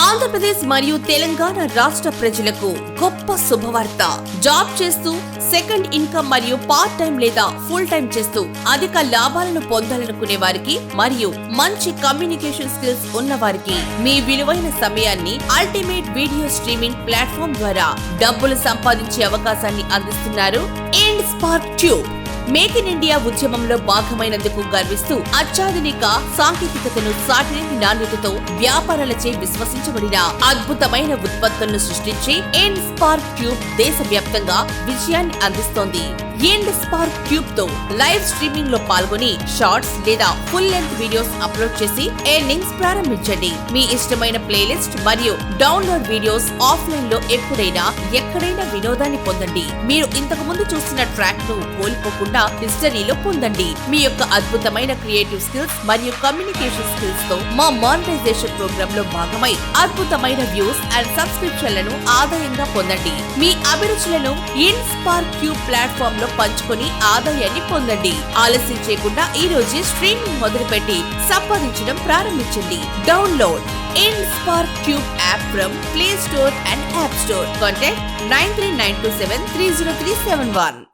ఆంధ్రప్రదేశ్ మరియు తెలంగాణ రాష్ట్ర ప్రజలకు గొప్ప శుభవార్త. జాబ్ చేస్తూ సెకండ్ ఇన్కమ్ మరియు పార్ట్ టైం లేదా ఫుల్ టైం చేస్తూ అధిక లాభాలను పొందాలనుకునే వారికి మరియు మంచి కమ్యూనికేషన్ స్కిల్స్ ఉన్న వారికి మీ విలువైన సమయాన్ని అల్టిమేట్ వీడియో స్ట్రీమింగ్ ప్లాట్ఫామ్ ద్వారా డబ్బులు సంపాదించే అవకాశాన్ని అందిస్తున్నారు end spark tube. Make in India ఉద్యమంలో భాగమైనందుకు గర్విస్తూ అత్యాధునిక సాంకేతికతను సాటిలేని నాణ్యతతో వ్యాపారాలచే విశ్వసించబడిన అద్భుతమైన ఉత్పత్తులను సృష్టించి ఎండ్ స్పార్క్ ట్యూబ్ దేశవ్యాప్తంగా విజయాన్ని అందిస్తోంది. ఎండ్ స్పార్క్ ట్యూబ్ తో లైవ్ స్ట్రీమింగ్ లో పాల్గొని షార్ట్స్ లేదా ఫుల్ లెంత్ వీడియోస్ అప్లోడ్ చేసి ఎర్నింగ్స్ ప్రారంభించండి. మీ ఇష్టమైన ప్లేలిస్ట్ మరియు డౌన్లోడ్ వీడియోస్ ఆఫ్లైన్ లో ఎప్పుడైనా ఎక్కడైనా వినోదాన్ని పొందండి. మీరు ఇంతకు ముందు చూసిన ట్రాక్ ను కోల్పోకుండా హిస్టరీలో పొందండి. మీ యొక్క అద్భుతమైన క్రియేటివ్ స్కిల్స్ మరియు కమ్యూనికేషన్ స్కిల్స్ తో మా మానిటైజేషన్ ప్రోగ్రామ్ లో భాగమై అద్భుతమైన వ్యూస్ అండ్ సబ్స్క్రిప్షన్లను ఆదాయంగా పొందండి. మీ అభిరుచులను ఎండ్ స్పార్క్ ట్యూబ్ ప్లాట్ఫామ్ లో పంచుకొని ఆదాయాన్ని పొందండి. ఆలస్యం చేయకుండా ఈ రోజే స్ట్రీమింగ్ మొదలుపెట్టి సంపాదించడం ప్రారంభించండి. Download end spark tube app from play store and app store. Contact 9392730371.